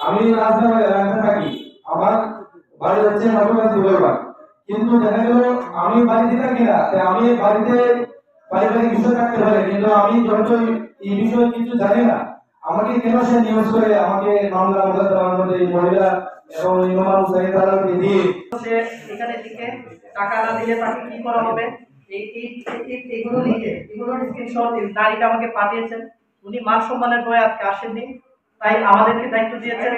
আমি রাজধানী এলাকায় থাকি, আমার বাড়ি হচ্ছে নটরগাঁ দুবাইবার। কিন্তু দেখা গেল আমি বাড়িতে থাকি না, তাই আমি বাড়িতে পারিবারিক বিষয় থাকতে পারে, কিন্তু আমি যত এই বিষয়ে কিছু জানি না। আমাকে কেন সে নিউজ করে আমাকে মামলা মোকদ্দমার মধ্যে মহিলা এবং ইমাম হুসাইন তারাকে দিয়ে সে এখানে লিখে টাকা না দিলে তাকে কি করা হবে এগুলো লিখে এগুলোর স্ক্রিনশট নারীটা আমাকে পাঠিয়েছেন। উনি মান সম্মানের বয়ে আজকে আসেননি, তাই আমাদেরকে দায়িত্ব দিয়েছেন।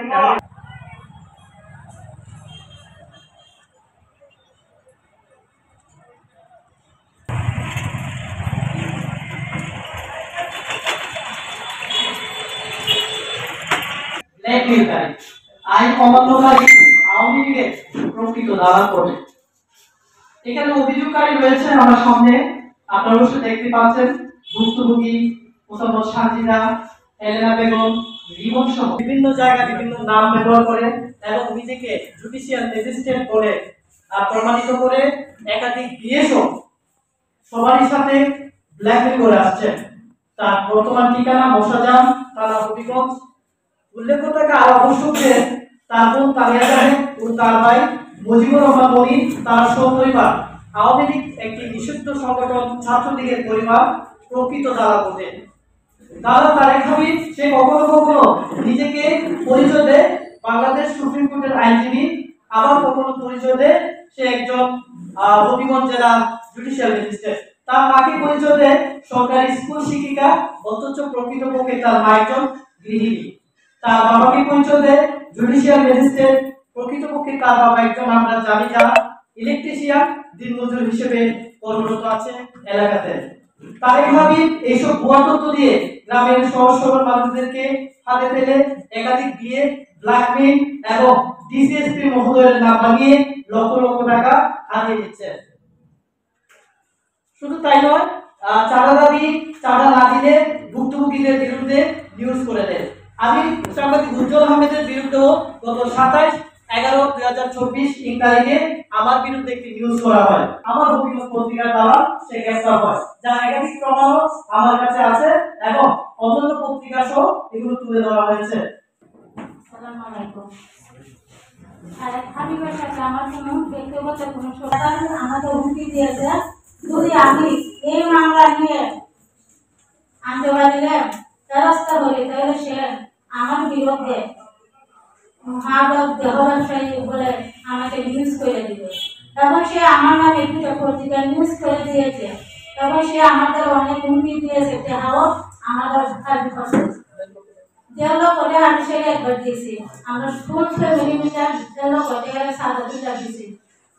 আইন অমান্যকারী আওয়ামী লীগের প্রকৃত দালাল করে। এখানে অভিযোগকারী রয়েছে আমার সামনে, আপনারা অবশ্যই দেখতে পাচ্ছেন। ভুক্তভোগী মোসাম্মদ সাজিদা, এলেনা বেগম, রিমন সহ বিভিন্ন জায়গায় বিভিন্ন নাম ব্যবহার করে এবং নিজেকে জুডিশিয়াল ম্যাজিস্ট্রেট বলে প্রমাণিত করে একাধিক বিএসও সবারই সাথে ব্ল্যাকমেল করে আসছেন। তার বর্তমান ঠিকানা মোসাজাম, থানা হবিগঞ্জ। উল্লেখ্য থাকে আরো আবশ্যক যে তার বোন তালিয়া জাহেদ ও তার ভাই মুজিবুর রহমান মনির, তার সপরিবার আওয়ামী লীগ একটি নিষিদ্ধ সংগঠন ছাত্রলীগের পরিবার প্রকৃত দালাল বটে। দালাল তারেক হাবিব সে কখনো কখনো নিজেকে পরিচয় দেয় বাংলাদেশ সুপ্রিম কোর্টের আইনজীবী, আবার কখনো পরিচয় দেয় সে একজন হবিগঞ্জ জেলা জুডিশিয়াল ম্যাজিস্ট্রেট। তার মাকে পরিচয় দেয় সরকারি স্কুল শিক্ষিকা, অথচ প্রকৃতপক্ষে তার মা একজন গৃহিণী। তার বাবাকে পরিচয় দেয় জুডিশিয়াল ম্যাজিস্ট্রেট, প্রকৃতপক্ষে তার বাবা একজন আমরা জানি যা ইলেকট্রিশিয়ান, দিনমজুর হিসেবে কর্মরত আছে এলাকাতে। তারেক হাবিব এইসব ভুয়া তথ্য দিয়ে গ্রামের সহজ সরল মানুষদেরকে হাতে ফেলে একাধিক বিয়ে, ব্ল্যাকমেইল এবং ডিসিএসপি মহোদয়ের নাম বানিয়ে লক্ষ লক্ষ টাকা হাতিয়ে দিচ্ছে। শুধু তাই নয়, চাঁদা দাবি, চাঁদা না দিলে ভুক্তভোগীদের বিরুদ্ধে নিউজ করে দেয়। আমি সাংবাদিক উজ্জ্বল আহমেদের বিরুদ্ধেও গত 27/11/2024 ইং তারিখে আমার বিরুদ্ধে একটি নিউজ করা হয়। আমার হবিগঞ্জ পত্রিকার দ্বারা সে গ্রেফতার হয়, যার একাধিক প্রমাণও আমার কাছে আছে এবং অন্যান্য পত্রিকা সহ এগুলো তুলে ধরা হয়েছে। আসসালামু আলাইকুম। হাবিবের সাথে আমার কোনো ব্যক্তিগত কোনো সম্পর্ক আমাকে হুমকি দিয়েছে, যদি আমি এই মামলা নিয়ে আনতে পারিলে ব্যবস্থা করি তাহলে সে আমার বিরুদ্ধে মাদক দেহ ব্যবসায়ী বলে আমাকে নিউজ করে দিবে। তখন সে আমার নামে একটি পত্রিকা নিউজ করে দিয়েছে, তখন সে আমাদের অনেক হুমকি দিয়েছে যে হাও আমাদের যেগুলো করে আমি সেটা একবার দিয়েছি। আমরা ফুল ফ্যামিলি মিটার যেগুলো করে সাদা দুটা দিয়েছি।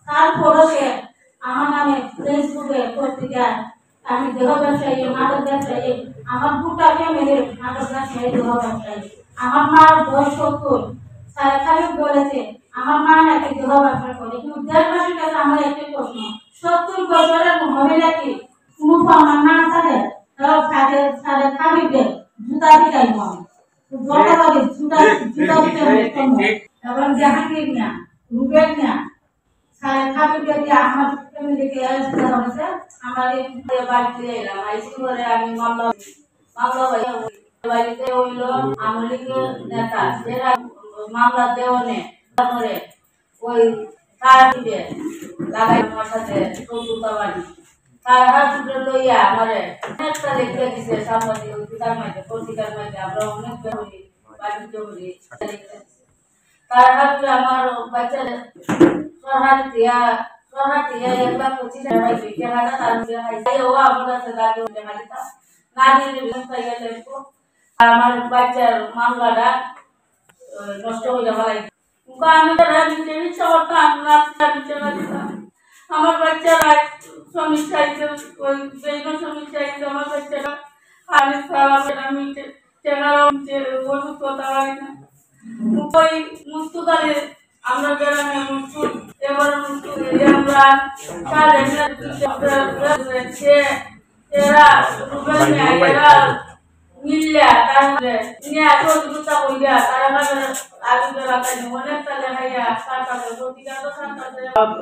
তারপরও সে আমার নামে ফেসবুকে পত্রিকায় আমি দেহ ব্যবসায়ী, মাদক ব্যবসায়ী, আমার দুটা ফ্যামিলির মাদক ব্যবসায়ী, দেহ ব্যবসায়ী। আমার মার বয়স 70। তারেক হাবিব বলেছে আমার মা নাকি দেহ ব্যবসা করে, কিন্তু দেশবাসীর কাছে আমার একটি প্রশ্ন, 70 বছরের মহিলা কি কোনো প্রমাণ না থাকে তারা তারেক হাবিবের জুতা দিটাই মনে এবং জাহাঙ্গীর না রুবেল না সারেক হাবিবকে দিয়ে আমার ফ্যামিলিকে অ্যারেস্ট করা হয়েছে। আমার বাড়িতে এলাম স্কুলে আমি মামলা বাড়িতে হইল আওয়ামী লীগের নেতা যারা মামলা দেওয়ানে তারপরে ওই তার দিবে লাগাই আমার সাথে চৌদ্দটা বাড়ি তার হাত দুটো লইয়া আমারে অনেকটা লিখতে দিছে সাংবাদিক পত্রিকার মাঝে আমরা অনেক বেরোই বাড়িতে বলি তার হাতে আমার বাচ্চা সরহার দিয়া 1,25,000 টাকা তার দিয়ে হাইছে ও আমার কাছে দাবি উঠে হাইতা না দিলে ব্যবস্থা ইয়ে দেখো আমার বাচ্চার মামলাটা নষ্ট হয়ে যাবে। আমি তো রাজনীতি সবটা আমরা বিচার দিতাম। আমার বাচ্চারা শ্রমিক চাইছে, ওই বেতন শ্রমিক চাইছে আমার বাচ্চারা। আমি আমি ওষুধ কথা হয় না ওই মুস্তুদারে আমরা গ্রামে মুস্তুদ এবার মুস্তুদ আমরা এরা এরা মিললা তাহলে নিয়ে চৌদ্দটা হইয়া তারা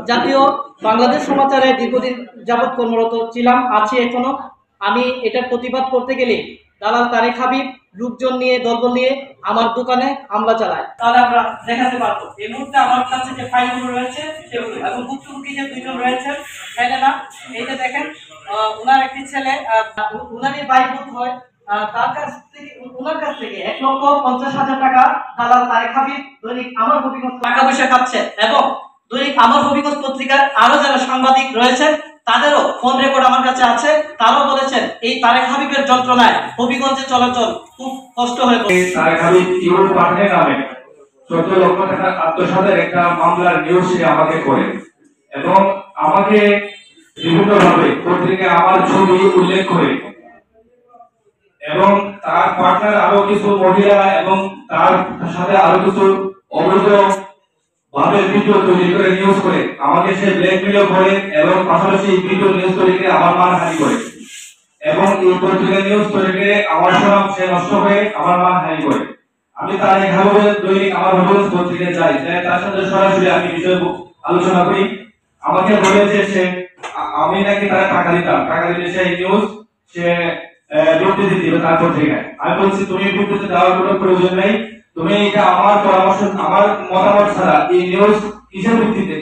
জাতীয় বাংলাদেশ সমাচারে দীর্ঘদিন যাবৎ কর্মরত ছিলাম, আছি এখনো। আমি এটার প্রতিবাদ করতে গেলে দালাল তারেক হাবিব লোকজন নিয়ে দলবল নিয়ে আমার দোকানে হামলা চালায়। তাহলে আমরা দেখাতে পারবো এই মুহূর্তে আমার কাছে যে ফাইলগুলো রয়েছে সেগুলো, এবং ভুক্তভোগী যে দুইজন রয়েছেন না, এইটা দেখেন ওনার একটি ছেলে, ওনারই বাইক হয়, তার কাছ থেকে ওনার কাছ থেকে 1,50,000 টাকা দালাল তারেক হাবিব দৈনিক আমার হবিগঞ্জ টাকা পয়সা খাচ্ছে। এবং দৈনিক আমার হবিগঞ্জ পত্রিকার আরো যারা সাংবাদিক রয়েছেন তাদেরও ফোন রেকর্ড আমার কাছে আছে, তারাও বলেছেন এই তারেক হাবিবের যন্ত্রণায় হবিগঞ্জে চলাচল খুব কষ্ট হয়ে পড়ে। তারেক হাবিব ইউরোপ পাঠানোর নামে 14 লক্ষ টাকা আত্মসাতের একটা মামলার নিউজ সে আমাকে করে, এবং আমাকে বিভিন্নভাবে পত্রিকায় আমার ছবি উল্লেখ করে, এবং তার পার্টনার আরো কিছু মহিলা এবং তার সাথে আরো কিছু অবৈধ ভাবে ভিডিও তৈরি করে নিউজ করে আমাকে সে ব্ল্যাকমেলও করে, এবং পাশাপাশি ভিডিও নিউজ তৈরি করে আমার মানহানি করে, এবং এই পত্রিকা নিউজ তৈরি করে আমার সুনাম সে নষ্ট করে আমার মানহানি করে। আমি তার এভাবে দৈনিক আমার হবিগঞ্জ পত্রিকায় যাই, তার সাথে সরাসরি আমি বিষয় আলোচনা করি। আমাকে বলেছে সে আমি নাকি তার টাকা দিতাম, টাকা দিলে সেই নিউজ সে বিবৃতি দিবে তার পত্রিকায়। আমি বলছি তুমি বিবৃতি দেওয়ার কোনো প্রয়োজন নেই, তুমি এটা আমার পরামর্শ আমার মতামত ছাড়া এই নিউজ কিসের ভিত্তিতে